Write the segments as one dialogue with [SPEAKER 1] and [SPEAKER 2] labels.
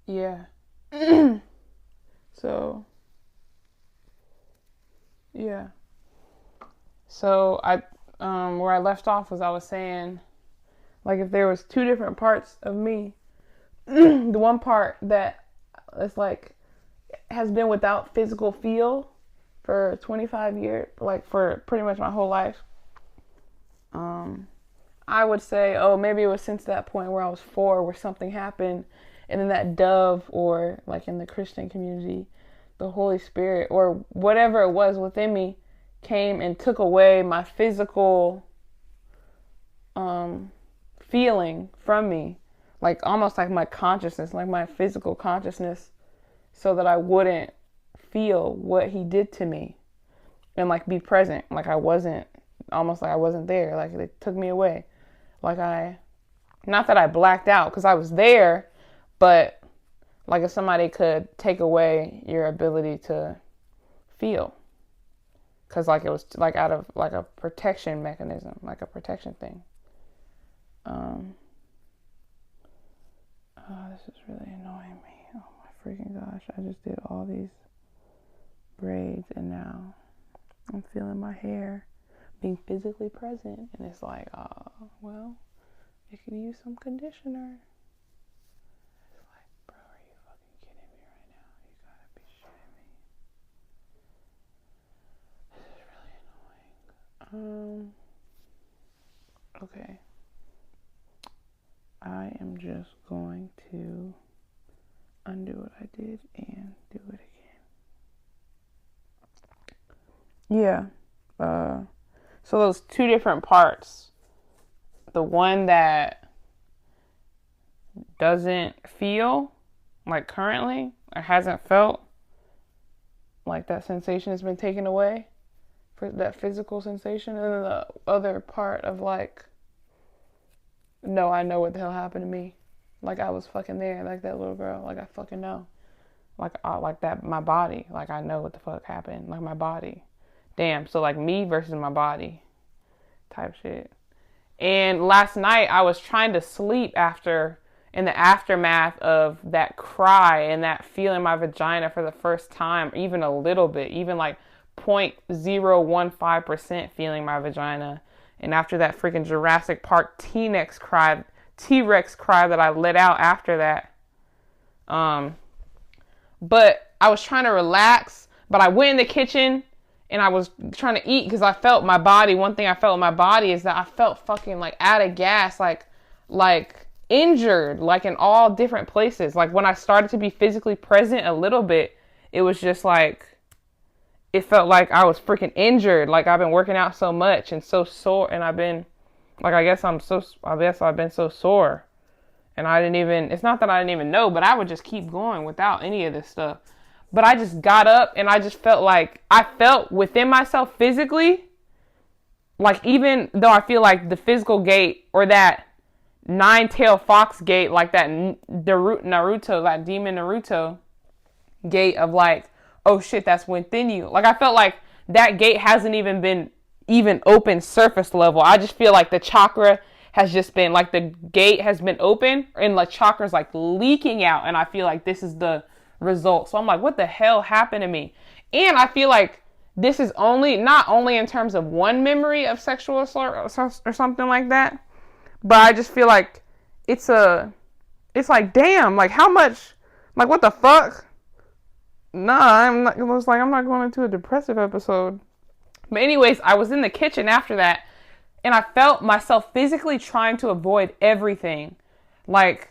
[SPEAKER 1] Yeah. So, yeah. So where I left off was I was saying, like, if there was two different parts of me, the one part that is like has been without physical feel for 25 years, like for pretty much my whole life. Um, I would say, oh, maybe it was since that point where I was 4, where something happened, and then that dove, or like in the Christian community, the Holy Spirit, or whatever it was within me, came and took away my physical um, feeling from me, like almost like my consciousness, like my physical consciousness, so that I wouldn't feel what he did to me and like be present, like I wasn't, almost like I wasn't there, like they took me away, like not that I blacked out because I was there, but like if somebody could take away your ability to feel, because like it was like out of like a protection mechanism, like a protection thing. um oh, this is really annoying me. Oh my freaking gosh, I just did all these braids and now I'm feeling my hair being physically present, and it's like, well, it could use some conditioner. It's like, bro, are you fucking kidding me right now? You gotta be shitting me. This is really annoying. Okay. I am just going to undo what I did and do it again. Yeah. So those two different parts. The one that doesn't feel like currently, or hasn't felt like that sensation has been taken away, for that physical sensation, and then the other part of like, no, I know what the hell happened to me. Like I was fucking there, like that little girl. Like I fucking know. Like that, my body. Like I know what the fuck happened. Like my body. Damn. So like me versus my body, type shit. And last night I was trying to sleep in the aftermath of that cry and that feeling my vagina for the first time, even a little bit, even like 0.015% feeling my vagina. And after that freaking Jurassic Park T-Rex cry that I let out after that. But I was trying to relax, but I went in the kitchen and I was trying to eat because I felt my body. One thing I felt in my body is that I felt fucking like out of gas, like injured, like in all different places. Like when I started to be physically present a little bit, it was just like, it felt like I was freaking injured. Like I've been working out so much and so sore, and I've been like, I guess I've been so sore. And it's not that I didn't even know, but I would just keep going without any of this stuff. But I just got up and I just felt like, I felt within myself physically, like even though I feel like the physical gate, or that nine-tailed fox gate, like that Naruto, that demon Naruto gate of like, oh shit, that's within you. Like I felt like that gate hasn't even been open surface level. I just feel like the chakra has just been, like the gate has been open and the chakra's like leaking out, and I feel like this is the result. So I'm like, what the hell happened to me? And I feel like this is not only in terms of one memory of sexual assault or something like that, but I just feel like it's like, damn, like how much, like what the fuck? Nah, I'm not, it was like, I'm not going into a depressive episode. But anyways, I was in the kitchen after that, and I felt myself physically trying to avoid everything. Like,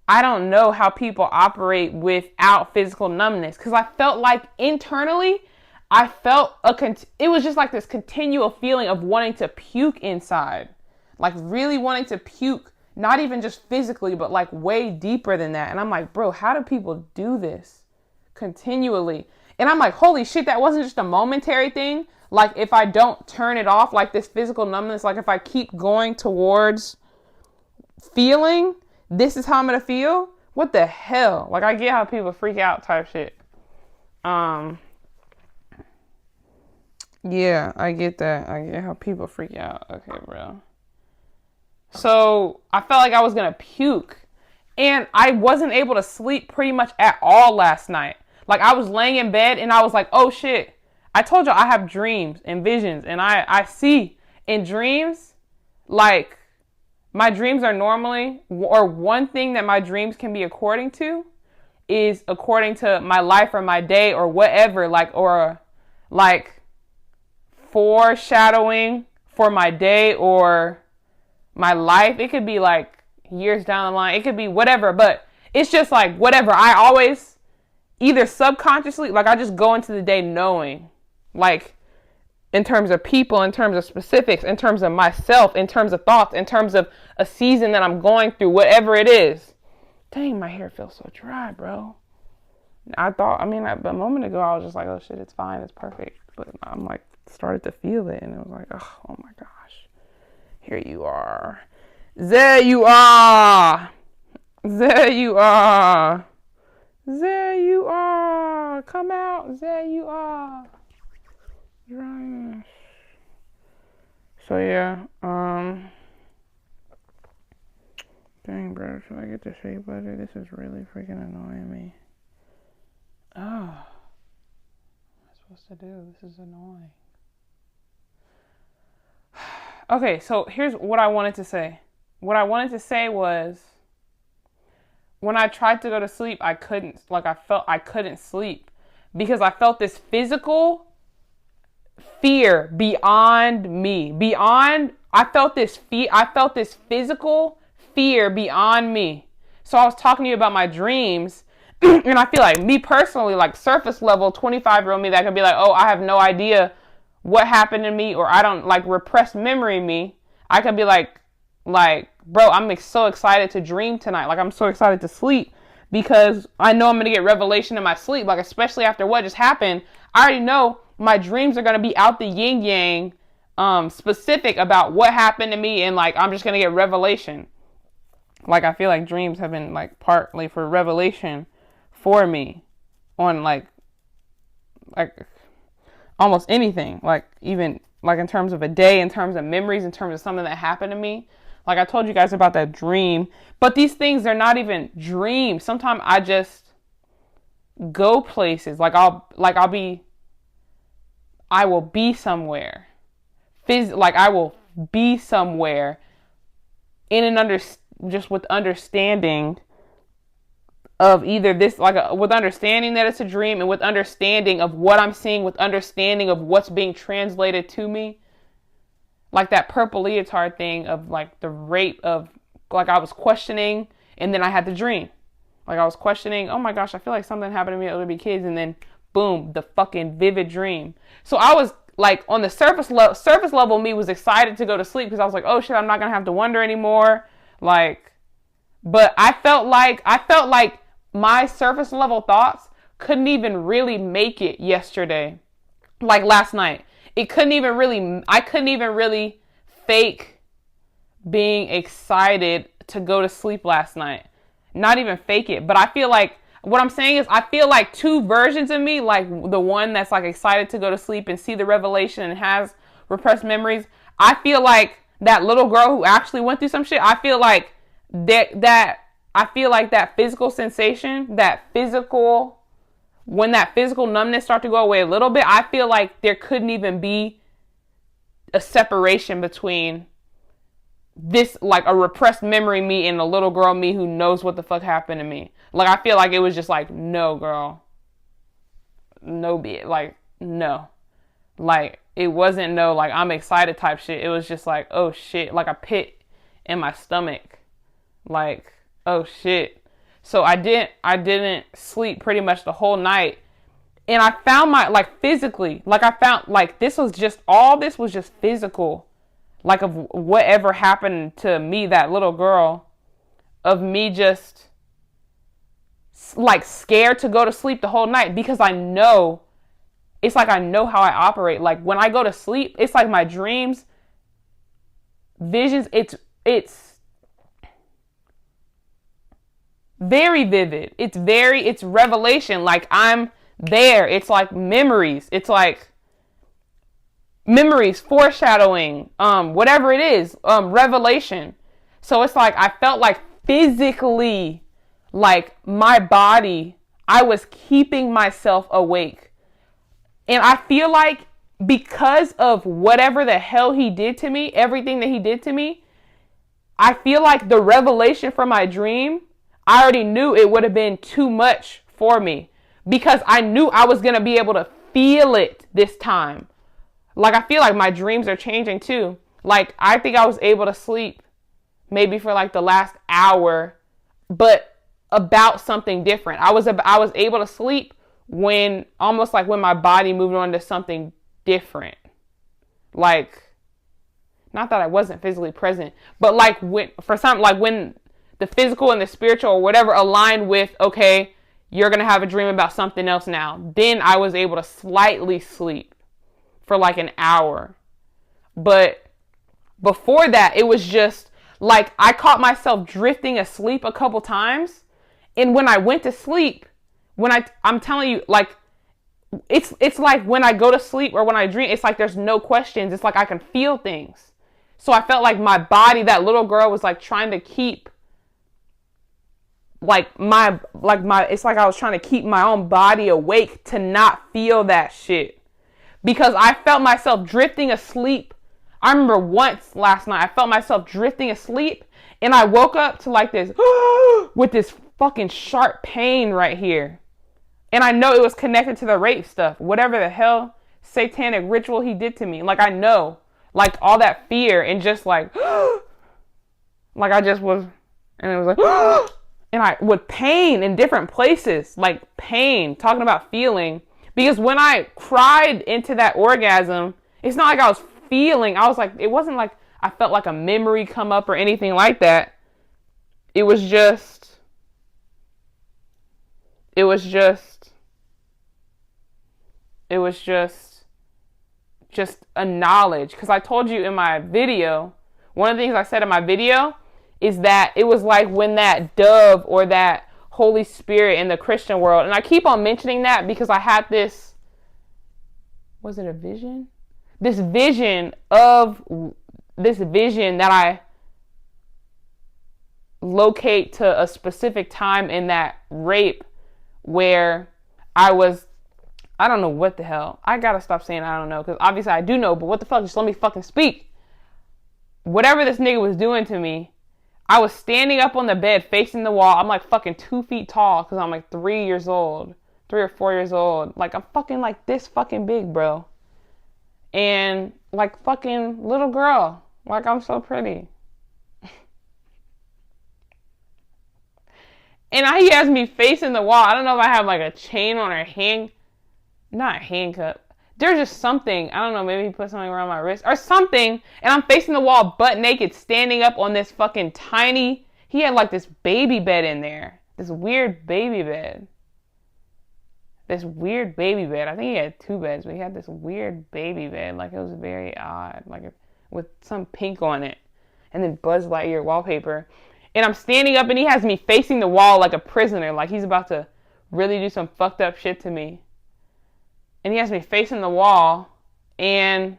[SPEAKER 1] I don't know how people operate without physical numbness, because I felt like internally, it was just like this continual feeling of wanting to puke inside. Like really wanting to puke, not even just physically, but like way deeper than that. And I'm like, bro, how do people do this continually? And I'm like, holy shit, that wasn't just a momentary thing. Like if I don't turn it off, like this physical numbness, like if I keep going towards feeling, this is how I'm gonna feel. What the hell? Like I get how people freak out type shit. Yeah, I get that. I get how people freak out. Okay, bro. So I felt like I was gonna puke, And I wasn't able to sleep pretty much at all last night. Like, I was laying in bed and I was like, oh shit. I told you I have dreams and visions, and I see in dreams, like, my dreams are normally, or one thing that my dreams can be according to is according to my life or my day or whatever, like, or like foreshadowing for my day or my life. It could be like years down the line. It could be whatever, but it's just like whatever. I always either subconsciously, like, I just go into the day knowing, like, in terms of people, in terms of specifics, in terms of myself, in terms of thoughts, in terms of a season that I'm going through, whatever it is. Dang, my hair feels so dry, bro. A moment ago, I was just like, oh shit, it's fine, it's perfect. But I'm like, started to feel it, and it was like, oh my gosh. Here you are. There you are. There you are. There you are. Come out. There you are. Dryness. So yeah, dang, bro, should I get the shea butter? This is really freaking annoying me. Oh, what am I supposed to do? This is annoying. Okay, so here's what I wanted to say. What I wanted to say was, when I tried to go to sleep, I couldn't. Like, I felt I couldn't sleep because I felt this physical fear beyond me. I felt this physical fear beyond me. So I was talking to you about my dreams, and I feel like me personally, like surface level 25-year-old me that could be like, oh, I have no idea what happened to me, or I don't, like, repressed memory me. I could be like, bro, I'm so excited to dream tonight. Like, I'm so excited to sleep because I know I'm going to get revelation in my sleep. Like, especially after what just happened, I already know my dreams are going to be out the yin yang, specific about what happened to me. And like, I'm just going to get revelation. Like, I feel like dreams have been like partly for revelation for me on like almost anything. Like, even like in terms of a day, in terms of memories, in terms of something that happened to me. Like, I told you guys about that dream, but these things, they're not even dreams. Sometimes I just go places. I will be somewhere. I will be somewhere just with understanding of either this, with understanding that it's a dream, and with understanding of what I'm seeing, with understanding of what's being translated to me. Like that purple leotard thing of like the rape of, like, I was questioning and then I had the dream. Like, I was questioning, oh my gosh, I feel like something happened to me at Little Kids, and then boom, the fucking vivid dream. So I was like, on the surface level, me was excited to go to sleep because I was like, oh shit, I'm not gonna have to wonder anymore. Like, but I felt like my surface level thoughts couldn't even really make it yesterday. Like last night. I couldn't even really fake being excited to go to sleep last night. Not even fake it. But I feel like, what I'm saying is, I feel like two versions of me, like the one that's like excited to go to sleep and see the revelation and has repressed memories. I feel like that little girl who actually went through some shit, I feel like that physical sensation, when that physical numbness started to go away a little bit, I feel like there couldn't even be a separation between this, like a repressed memory me and a little girl me who knows what the fuck happened to me. Like, I feel like it was just like, no, girl. No, like, no. Like, it wasn't no, like, I'm excited type shit. It was just like, oh shit, like a pit in my stomach. Like, oh shit. So I didn't sleep pretty much the whole night. And I found physically, this was just physical. Like, of whatever happened to me, that little girl, of me just like scared to go to sleep the whole night, because I know how I operate. Like, when I go to sleep, it's like my dreams, visions, it's very vivid. It's revelation. Like, I'm there. It's like memories. It's like memories, foreshadowing, whatever it is, revelation. So it's like, I felt like physically like my body, I was keeping myself awake. And I feel like because of whatever the hell he did to me, everything that he did to me, I feel like the revelation from my dream, I already knew it would have been too much for me because I knew I was going to be able to feel it this time. Like, I feel like my dreams are changing too. Like, I think I was able to sleep maybe for like the last hour, but about something different. I was able to sleep when almost like when my body moved on to something different. Like, not that I wasn't physically present, but like when the physical and the spiritual or whatever aligned with, okay, you're going to have a dream about something else now. Then I was able to slightly sleep for like an hour. But before that, it was just like I caught myself drifting asleep a couple times. And when I went to sleep, I'm telling you, like, it's like when I go to sleep or when I dream, it's like there's no questions. It's like I can feel things. So I felt like my body, that little girl was like trying to keep it's like I was trying to keep my own body awake to not feel that shit. Because I felt myself drifting asleep. I remember once last night, I felt myself drifting asleep and I woke up to like this, with this fucking sharp pain right here. And I know it was connected to the rape stuff. Whatever the hell satanic ritual he did to me. Like, I know. Like, all that fear and just like, like I just was, and it was like, and I, with pain in different places, like pain, talking about feeling. Because when I cried into that orgasm, it's not like I was feeling, I was like, it wasn't like I felt like a memory come up or anything like that. It was just a knowledge. Because I told you in my video, one of the things I said in my video is that it was like when that dove or that Holy Spirit in the Christian world, and I keep on mentioning that because I had this, was it a vision? This vision that I locate to a specific time in that rape where I don't know what the hell. I gotta stop saying I don't know, because obviously I do know, but what the fuck? Just let me fucking speak. Whatever this nigga was doing to me, I was standing up on the bed facing the wall. I'm like fucking 2 feet tall because I'm like 3 or 4 years old. Like, I'm fucking like this fucking big, bro. And like fucking little girl. Like, I'm so pretty. And he has me facing the wall. I don't know if I have like a chain on her hand. Not a handcuff. There's just something. I don't know. Maybe he put something around my wrist or something. And I'm facing the wall butt naked, standing up on this fucking tiny. He had like this baby bed in there. This weird baby bed. I think he had 2 beds, but he had this weird baby bed. Like, it was very odd. Like, with some pink on it. And then Buzz Lightyear wallpaper. And I'm standing up and he has me facing the wall like a prisoner. Like, he's about to really do some fucked up shit to me. And he has me facing the wall. And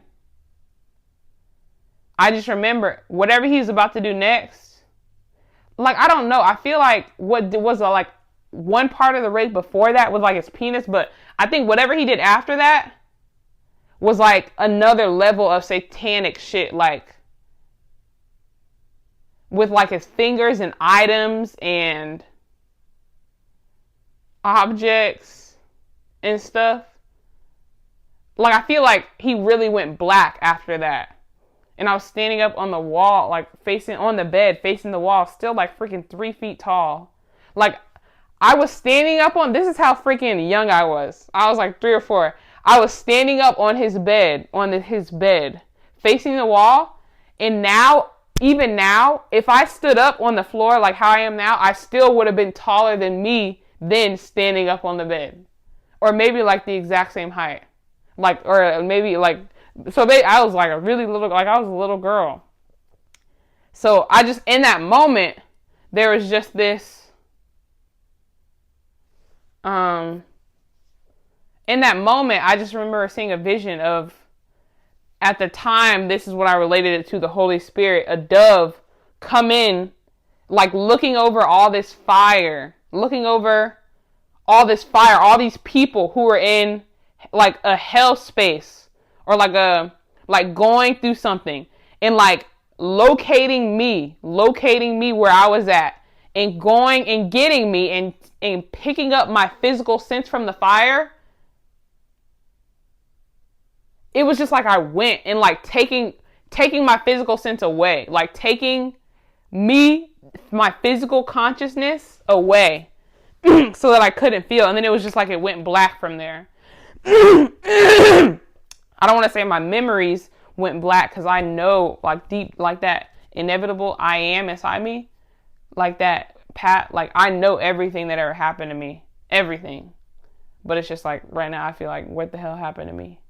[SPEAKER 1] I just remember whatever he's about to do next. Like, I don't know. I feel like what was like one part of the rape before that was like his penis. But I think whatever he did after that was like another level of satanic shit. Like, with like his fingers and items and objects and stuff. Like, I feel like he really went black after that. And I was standing up on the wall, like facing on the bed, facing the wall, still like freaking 3 feet tall. Like, I was standing up on, this is how freaking young I was. I was like 3 or 4. I was standing up on his bed, facing the wall. And now, even now, if I stood up on the floor like how I am now, I still would have been taller than me then standing up on the bed. Or maybe like the exact same height. Like, or maybe like, so I was like a really little, like I was a little girl. So I just, in that moment, there was just this, in that moment, I just remember seeing a vision of, at the time, this is what I related it to, the Holy Spirit, a dove come in, like looking over all this fire looking over all this fire, all these people who were in like a hell space, or like going through something, and like locating me where I was at, and going and getting me and picking up my physical sense from the fire. It was just like I went and like taking my physical sense away, like taking my physical consciousness away so that I couldn't feel. And then it was just like it went black from there. I don't want to say my memories went black, because I know, like, deep, like that inevitable I am inside me, like that like I know everything that ever happened to me, everything. But it's just like right now I feel like, what the hell happened to me?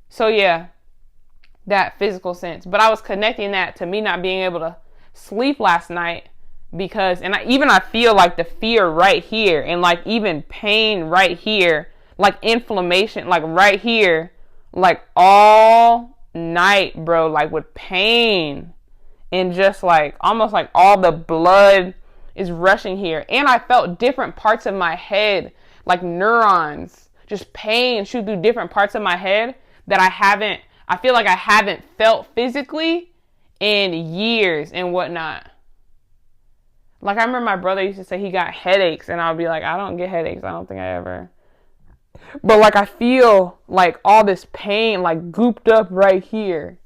[SPEAKER 1] So yeah, that physical sense. But I was connecting that to me not being able to sleep last night, because, and I feel like the fear right here, and like even pain right here, like inflammation, like right here, like all night, bro, like with pain, and just like almost like all the blood is rushing here. And I felt different parts of my head, like neurons, just pain shoot through different parts of my head that I feel like I haven't felt physically in years and whatnot. Like, I remember my brother used to say he got headaches, and I'll be like, I don't get headaches. I don't think I ever. But like, I feel like all this pain like gooped up right here.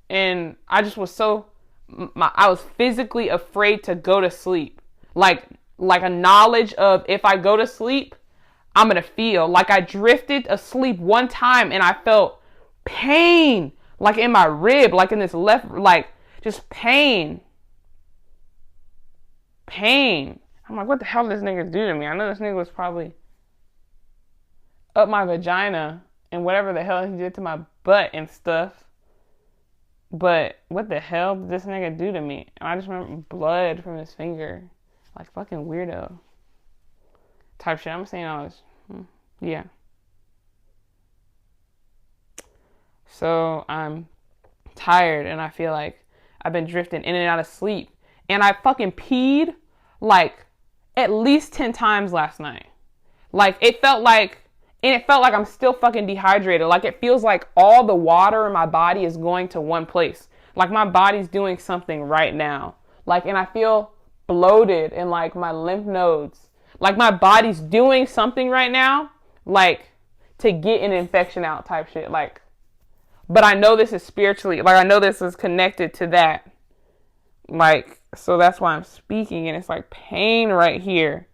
[SPEAKER 1] And I just was I was physically afraid to go to sleep. Like a knowledge of, if I go to sleep, I'm going to feel. Like, I drifted asleep one time and I felt pain, like in my rib, like in this left, like just pain. I'm like, what the hell did this nigga do to me? I know this nigga was probably up my vagina and whatever the hell he did to my butt and stuff. But what the hell did this nigga do to me? And I just remember blood from his finger. Like, fucking weirdo type shit. I'm saying all this. Yeah. So I'm tired, and I feel like I've been drifting in and out of sleep. And I fucking peed like at least 10 times last night. Like, it felt like I'm still fucking dehydrated. Like, it feels like all the water in my body is going to one place. Like, my body's doing something right now. Like, and I feel bloated in like my lymph nodes. Like, my body's doing something right now, like, to get an infection out type shit. Like, but I know this is spiritually, like, I know this is connected to that. Like, so that's why I'm speaking, and it's like pain right here.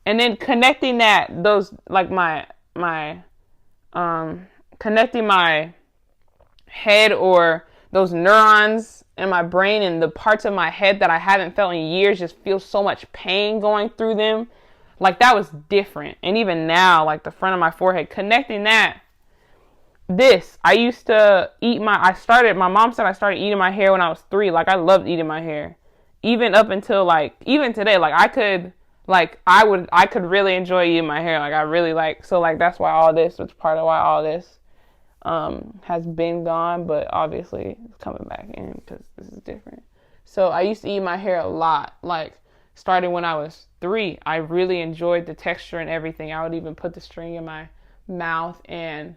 [SPEAKER 1] And then connecting those, like connecting my head, or those neurons in my brain and the parts of my head that I haven't felt in years, just feel so much pain going through them. Like, that was different. And even now, like the front of my forehead, connecting that. I used to eat my mom said I started eating my hair when I was 3. Like, I loved eating my hair. Even up until like, even today, like I could really enjoy eating my hair. Like, I really like, so like, that's why all this was part of why all this has been gone, but obviously it's coming back in because this is different. So I used to eat my hair a lot, like starting when I was 3. I really enjoyed the texture and everything. I would even put the string in my mouth and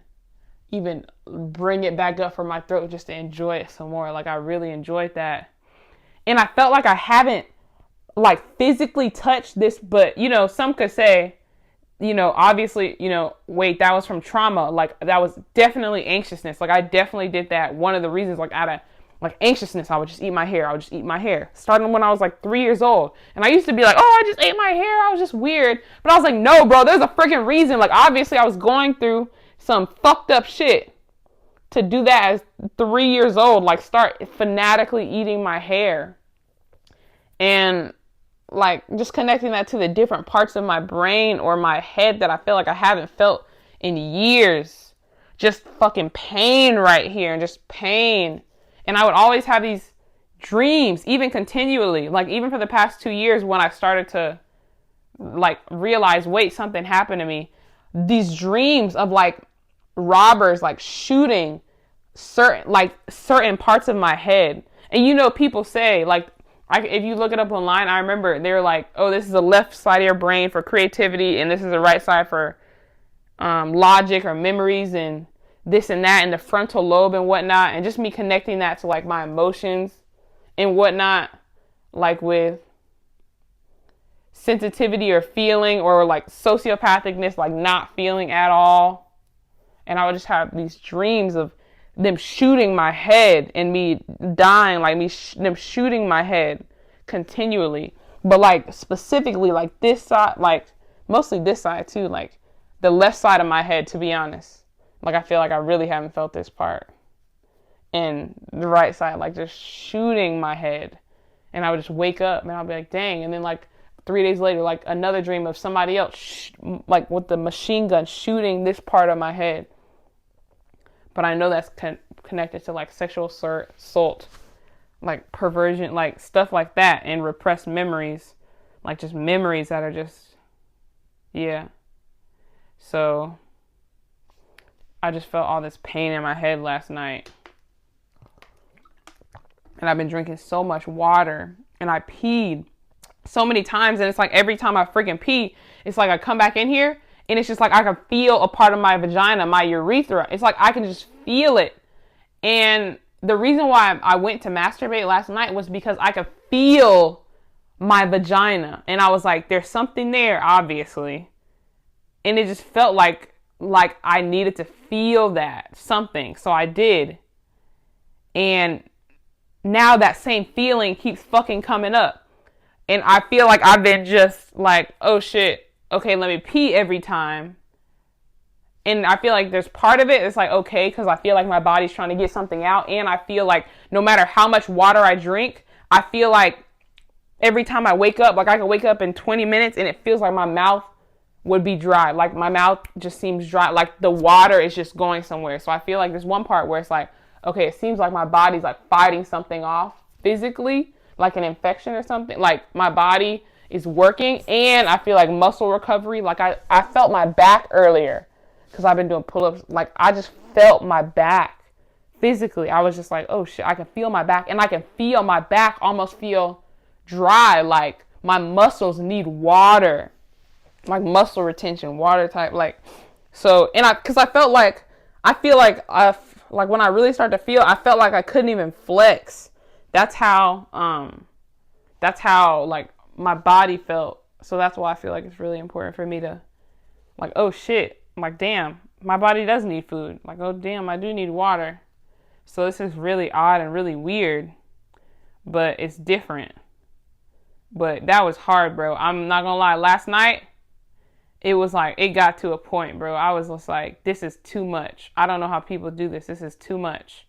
[SPEAKER 1] even bring it back up from my throat just to enjoy it some more. Like, I really enjoyed that. And I felt like I haven't like physically touched this, but you know, some could say, you know, obviously, you know, wait, that was from trauma. Like, that was definitely anxiousness. Like, I definitely did that. One of the reasons, like, out of like anxiousness, I would just eat my hair. Starting when I was like 3 years old. And I used to be like, oh, I just ate my hair, I was just weird. But I was like, no, bro, there's a freaking reason. Like, obviously I was going through some fucked up shit to do that as 3 years old. Like, start fanatically eating my hair. And like, just connecting that to the different parts of my brain or my head that I feel like I haven't felt in years. Just fucking pain right here, and just pain. And I would always have these dreams, even continually, like even for the past 2 years, when I started to like realize, wait, something happened to me. These dreams of like robbers, like shooting certain parts of my head. And you know, people say like, if you look it up online, I remember they were like, oh, this is the left side of your brain for creativity, and this is the right side for logic or memories and this and that, and the frontal lobe and whatnot. And just me connecting that to like my emotions and whatnot, like with sensitivity or feeling, or like sociopathicness, like not feeling at all. And I would just have these dreams of them shooting my head and me dying, like them shooting my head continually. But like specifically like this side, like mostly this side too, like the left side of my head, to be honest. Like I feel like I really haven't felt this part. And the right side, like just shooting my head. And I would just wake up and I'll be like, dang. And then like 3 days later, like another dream of somebody else, like with the machine gun shooting this part of my head. But I know that's connected to like sexual assault, like perversion, like stuff like that, and repressed memories, like just memories that are just, yeah. So I just felt all this pain in my head last night. And I've been drinking so much water, and I peed so many times, and it's like every time I freaking pee, it's like I come back in here, and it's just like I can feel a part of my vagina, my urethra. It's like I can just feel it. And the reason why I went to masturbate last night was because I could feel my vagina. And I was like, there's something there, obviously. And it just felt like I needed to feel that something. So I did. And now that same feeling keeps fucking coming up. And I feel like I've been just like, oh shit, okay, let me pee every time. And I feel like there's part of it, it's like, okay, because I feel like my body's trying to get something out. And I feel like no matter how much water I drink, I feel like every time I wake up, like I can wake up in 20 minutes and it feels like my mouth would be dry. Like my mouth just seems dry. Like the water is just going somewhere. So I feel like there's one part where it's like, okay, it seems like my body's like fighting something off physically, like an infection or something. Like my body is working, and I feel like muscle recovery. Like I felt my back earlier because I've been doing pull-ups. Like I just felt my back physically. I was just like, oh shit, I can feel my back, and I can feel my back almost feel dry. Like my muscles need water, like muscle retention, water type. Like, so, and because I feel like when I really start to feel, I felt like I couldn't even flex. That's how like my body felt. So that's why I feel like it's really important for me to like, oh shit, I'm like, damn, my body does need food. Like, oh damn, I do need water. So this is really odd and really weird, but it's different. But that was hard, bro. I'm not gonna lie. Last night, it was like, it got to a point, bro. I was just like, this is too much. I don't know how people do this. This is too much.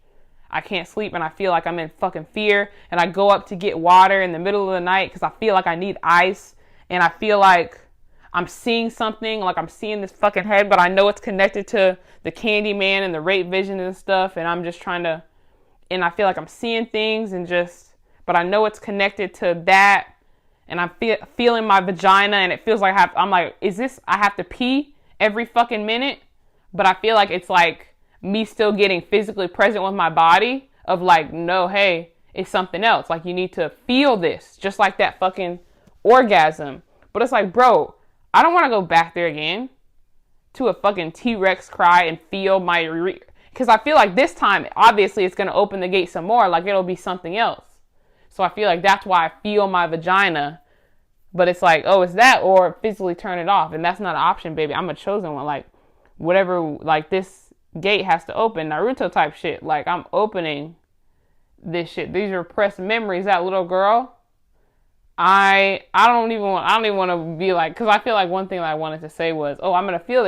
[SPEAKER 1] I can't sleep, and I feel like I'm in fucking fear, and I go up to get water in the middle of the night because I feel like I need ice, and I feel like I'm seeing something, like I'm seeing this fucking head, but I know it's connected to the Candyman and the rape vision and stuff, and I'm just trying to, and I feel like I'm seeing things and just, but I know it's connected to that, and I'm feeling my vagina, and it feels like I'm like, is this, I have to pee every fucking minute, but I feel like it's like me still getting physically present with my body of like, no, hey, it's something else. Like, you need to feel this, just like that fucking orgasm. But it's like, bro, I don't want to go back there again to a fucking T-Rex cry and feel my, because I feel like this time, obviously, it's going to open the gate some more. Like, it'll be something else. So I feel like that's why I feel my vagina. But it's like, oh, it's that, or physically turn it off. And that's not an option, baby. I'm a chosen one. Like, whatever, like, this gate has to open, Naruto type shit. Like, I'm opening this shit. These repressed memories, that little girl. I don't even want to be like, because I feel like one thing that I wanted to say was, oh, I'm going to feel